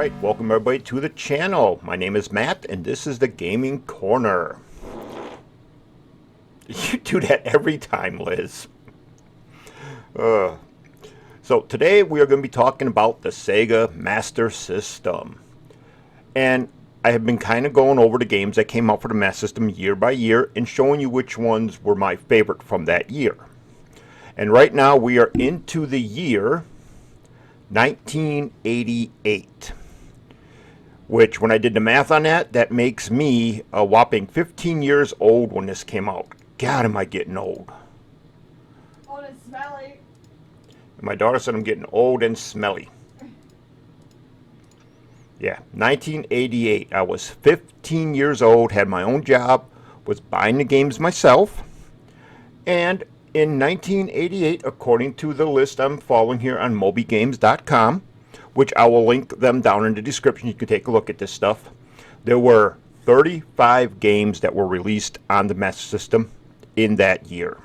Alright, welcome everybody to the channel. My name is Matt and this is the Gaming Corner. You do that every time, Liz. So today we are going to be talking about the Sega Master System. And I have been kind of going over the games that came out for the Master System year by year and showing you which ones were my favorite from that year. And right now we are into the year 1988, which when I did the math on that, that makes me a whopping 15 years old when this came out. God, am I getting old. Old and smelly. And my daughter said I'm getting old and smelly. Yeah, 1988. I was 15 years old, had my own job, was buying the games myself, and in 1988, according to the list I'm following here on mobygames.com, which I will link them down in the description, you can take a look at this stuff, there were 35 games that were released on the Master System in that year.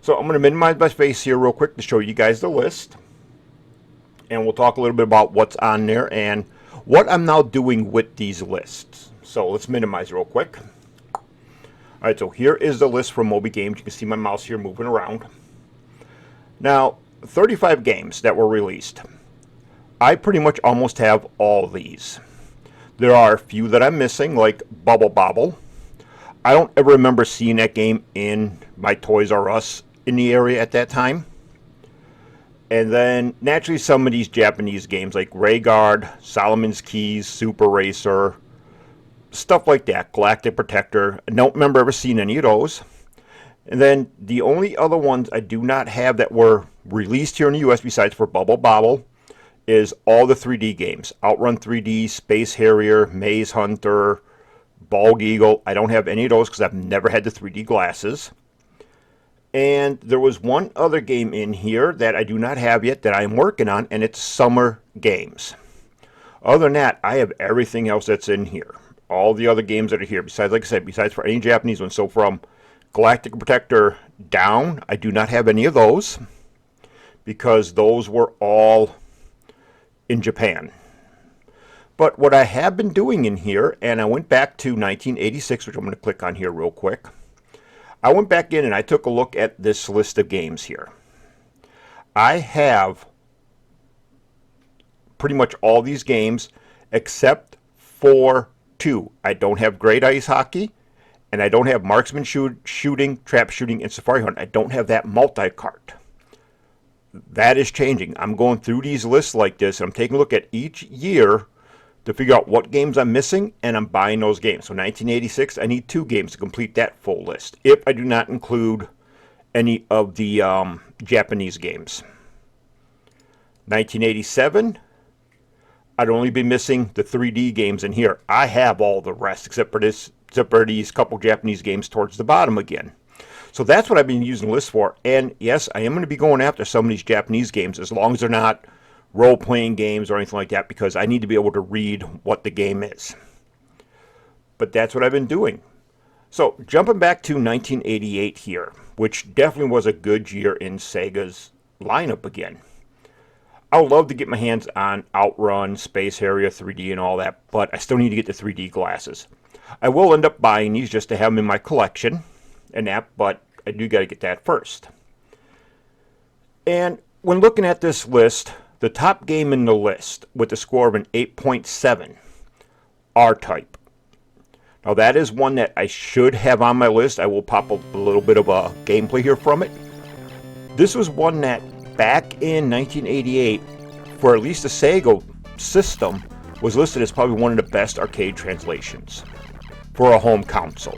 So I'm going to minimize my face here real quick to show you guys the list, and we'll talk a little bit about what's on there and what I'm now doing with these lists. So let's minimize real quick. Alright, so here is the list from Moby Games. You can see my mouse here moving around. Now, 35 games that were released. I pretty much almost have all these. There are a few that I'm missing, like Bubble Bobble. I don't ever remember seeing that game in my Toys R Us in the area at that time. And then, naturally, some of these Japanese games, like Rayguard, Solomon's Keys, Super Racer, stuff like that, Galactic Protector. I don't remember ever seeing any of those. And then the only other ones I do not have that were released here in the US besides for Bubble Bobble is all the 3D games. Outrun 3D, Space Harrier, Maze Hunter, Bald Eagle. I don't have any of those because I've never had the 3D glasses. And there was one other game in here that I do not have yet that I'm working on, and it's Summer Games. Other than that, I have everything else that's in here. All the other games that are here, besides, like I said, besides for any Japanese ones. So from Galactic Protector down, I do not have any of those because those were all in Japan. But what I have been doing in here, and I went back to 1986, which I'm going to click on here real quick. I went back in and I took a look at this list of games here. I have pretty much all these games except for two. I don't have Great Ice Hockey, and I don't have Marksman Shooting, Trap Shooting, and Safari Hunt. I don't have that multi-cart. That is changing. I'm going through these lists like this, and I'm taking a look at each year to figure out what games I'm missing, and I'm buying those games. So 1986, I need 2 games to complete that full list, if I do not include any of the Japanese games. 1987, I'd only be missing the 3D games in here. I have all the rest except for these couple Japanese games towards the bottom again. So that's what I've been using the list for. And yes, I am going to be going after some of these Japanese games as long as they're not role-playing games or anything like that, because I need to be able to read what the game is. But that's what I've been doing. So jumping back to 1988 here, which definitely was a good year in Sega's lineup again. I would love to get my hands on Outrun, Space Harrier, 3D, and all that, but I still need to get the 3D glasses. I will end up buying these just to have them in my collection, and that, but I do got to get that first. And when looking at this list, the top game in the list with a score of an 8.7, R-Type. Now that is one that I should have on my list. I will pop up a little bit of a gameplay here from it. This was one that back in 1988, for at least the Sega system, was listed as probably one of the best arcade translations for a home console.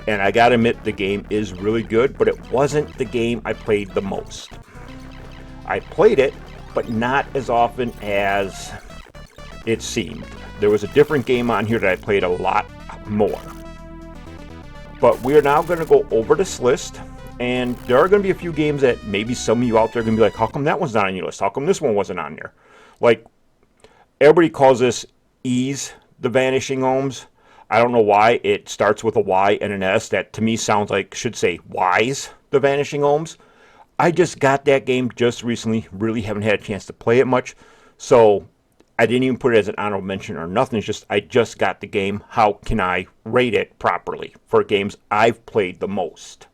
And I gotta admit, the game is really good, but it wasn't the game I played the most. I played it, but not as often as it seemed. There was a different game on here that I played a lot more. But we are now going to go over this list, and there are going to be a few games that maybe some of you out there are going to be like, how come that one's not on your list? How come this one wasn't on there? Like, everybody calls this Ys the Vanishing Homes. I don't know why it starts with a Y and an S. That to me sounds like, should say Wise the Vanishing Homes. I just got that game just recently. Really haven't had a chance to play it much. So I didn't even put it as an honorable mention or nothing. It's just I just got the game. How can I rate it properly for games I've played the most?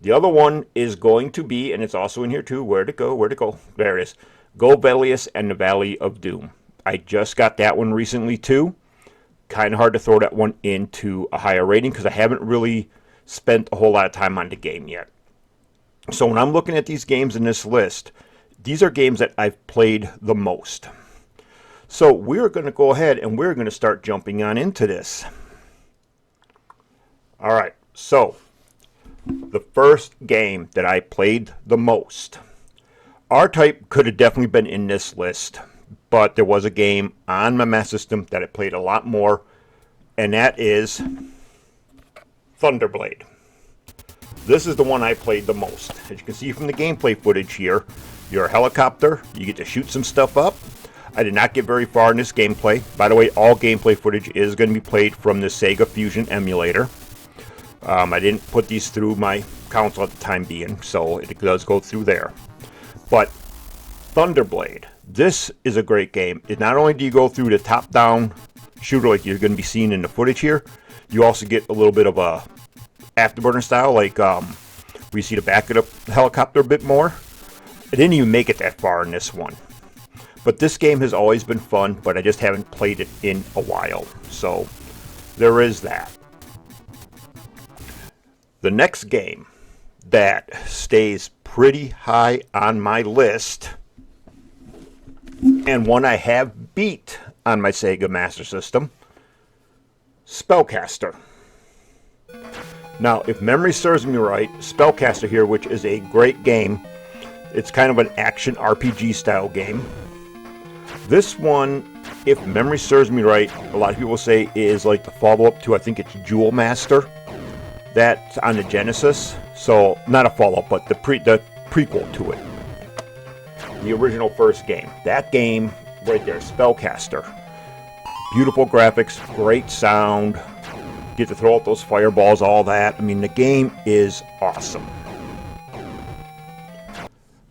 The other one is going to be, and it's also in here too, where'd it go? Where'd it go? There it is. Go Bellius and the Valley of Doom. I just got that one recently too. Kind of hard to throw that one into a higher rating because I haven't really spent a whole lot of time on the game yet. So when I'm looking at these games in this list, these are games that I've played the most. So we're going to go ahead and we're going to start jumping on into this. All right, so the first game that I played the most. R-Type could have definitely been in this list, but there was a game on my Master System that I played a lot more, and that is Thunderblade. This is the one I played the most. As you can see from the gameplay footage here, you're a helicopter, you get to shoot some stuff up. I did not get very far in this gameplay. By the way, all gameplay footage is going to be played from the Sega Fusion emulator. I didn't put these through my console at the time being, so it does go through there. But Thunderblade, this is a great game. Not only do you go through the top-down shooter like you're going to be seeing in the footage here, you also get a little bit of a afterburner style, like we see the back of the helicopter a bit more. I didn't even make it that far in this one. But this game has always been fun, but I just haven't played it in a while. So there is that. The next game that stays pretty high on my list, and one I have beat on my Sega Master System, Spellcaster. Now, if memory serves me right, Spellcaster here, which is a great game, it's kind of an action RPG style game. This one, if memory serves me right, a lot of people say is like the follow-up to, I think it's Jewel Master. That's on the Genesis. So, not a follow-up, but the prequel to it. The original first game. That game right there, Spellcaster. Beautiful graphics, great sound. Get to throw out those fireballs, all that. I mean, the game is awesome.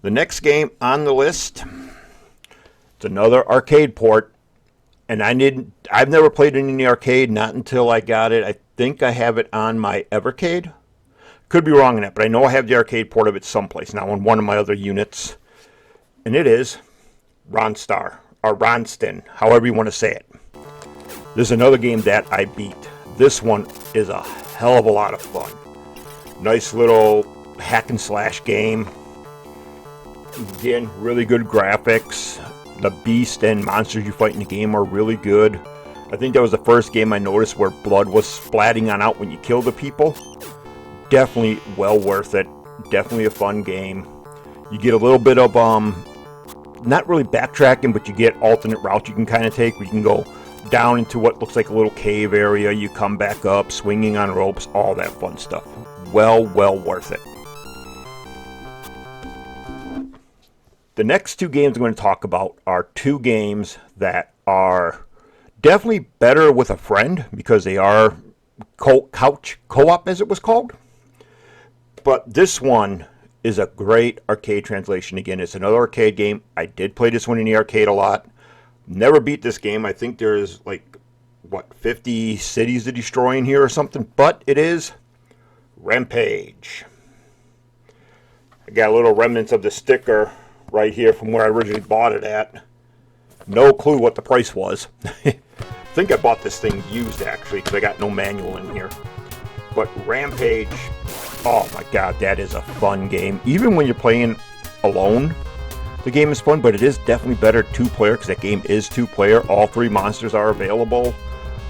The next game on the list, it's another arcade port, and I've never played it in the arcade, not until I got it. I think I have it on my Evercade. Could be wrong on that, but I know I have the arcade port of it someplace now on one of my other units, and it is Ronstar, or Ronston, however you want to say it. This is another game that I beat. This one is a hell of a lot of fun. Nice little hack and slash game. Again, really good graphics. The beast and monsters you fight in the game are really good. I think that was the first game I noticed where blood was splatting on out when you kill the people. Definitely well worth it. Definitely a fun game. You get a little bit of, not really backtracking, but you get alternate routes you can kind of take. Where you can go down into what looks like a little cave area. You come back up, swinging on ropes, all that fun stuff. Well worth it. The next two games I'm going to talk about are two games that are definitely better with a friend because they are couch co-op, as it was called. But this one is a great arcade translation. Again, it's another arcade game. I did play this one in the arcade a lot. Never beat this game. I think there's like, 50 cities to destroy in here or something. But it is Rampage. I got a little remnants of the sticker right here from where I originally bought it at. No clue what the price was. I think I bought this thing used actually because I got no manual in here. But Rampage, oh my god, that is a fun game. Even when you're playing alone, the game is fun, but it is definitely better two-player because that game is two-player. All three monsters are available.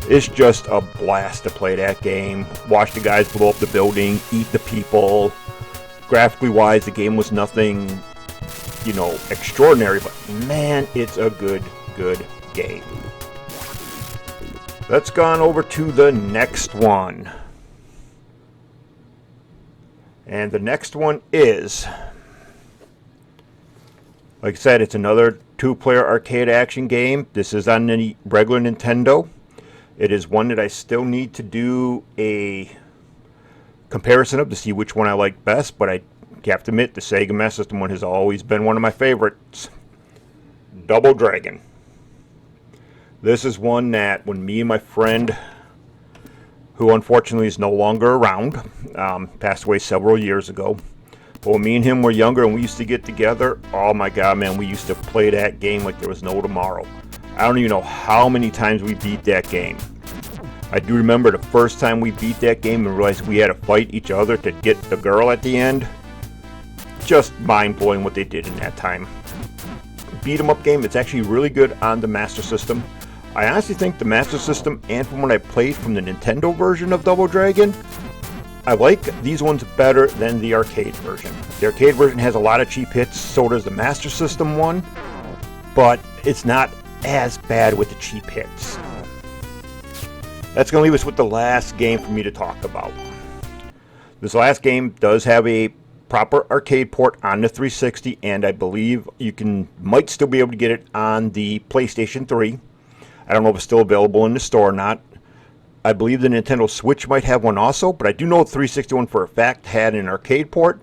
It's just a blast to play that game. Watch the guys blow up the building, eat the people. Graphically wise, the game was nothing, extraordinary, but man, it's a good game. Let's go on over to the next one. And the next one is, like I said, it's another two-player arcade action game. This is on the regular Nintendo. It is one that I still need to do a comparison of to see which one I like best, but I have to admit the Sega Master System one has always been one of my favorites. Double Dragon. This is one that when me and my friend, who unfortunately is no longer around, passed away several years ago. But when me and him were younger and we used to get together, oh my God, man, we used to play that game like there was no tomorrow. I don't even know how many times we beat that game. I do remember the first time we beat that game and realized we had to fight each other to get the girl at the end. Just mind-blowing what they did in that time. Beat 'em up game, it's actually really good on the Master System. I honestly think the Master System, and from what I played from the Nintendo version of Double Dragon, I like these ones better than the arcade version. The arcade version has a lot of cheap hits, so does the Master System one, but it's not as bad with the cheap hits. That's going to leave us with the last game for me to talk about. This last game does have a proper arcade port on the 360, and I believe you might still be able to get it on the PlayStation 3. I don't know if it's still available in the store or not. I believe the Nintendo Switch might have one also, but I do know the 360 one for a fact had an arcade port,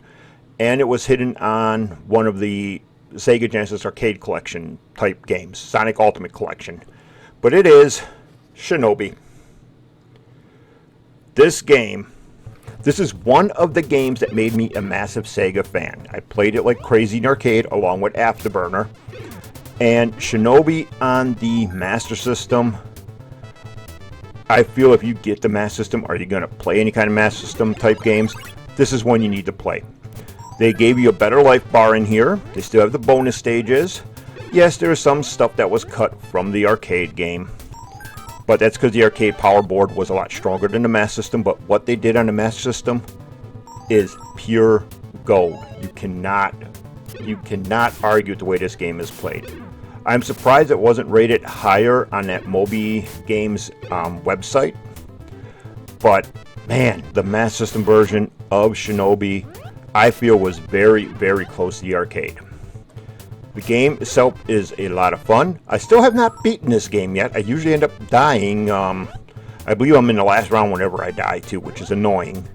and it was hidden on one of the Sega Genesis Arcade Collection type games, Sonic Ultimate Collection. But it is Shinobi. This is one of the games that made me a massive Sega fan. I played it like crazy in arcade along with Afterburner. And Shinobi on the Master System, I feel if you get the Master System, are you going to play any kind of Master System type games, this is one you need to play. They gave you a better life bar in here. They still have the bonus stages. Yes, there is some stuff that was cut from the arcade game, but that's because the arcade power board was a lot stronger than the Master System. But what they did on the Master System is pure gold. You cannot argue with the way this game is played. I'm surprised it wasn't rated higher on that Moby Games website. But man, the Master System version of Shinobi, I feel, was very, very close to the arcade. The game itself is a lot of fun. I still have not beaten this game yet. I usually end up dying. I believe I'm in the last round whenever I die too, which is annoying.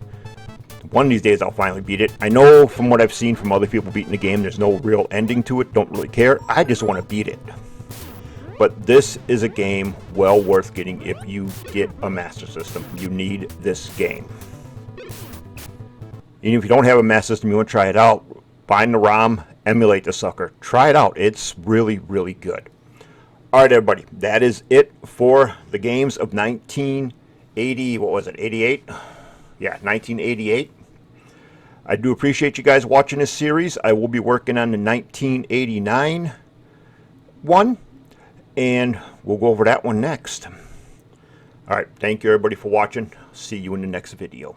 One of these days I'll finally beat it. I know from what I've seen from other people beating the game, there's no real ending to it. Don't really care. I just want to beat it. But this is a game well worth getting if you get a Master System. You need this game. And if you don't have a Master System, you want to try it out, find the ROM, emulate the sucker. Try it out. It's really, really good. All right, everybody. That is it for the games of 1980. What was it? 88? Yeah, 1988. I do appreciate you guys watching this series. I will be working on the 1989 one, and we'll go over that one next. All right, thank you everybody for watching. See you in the next video.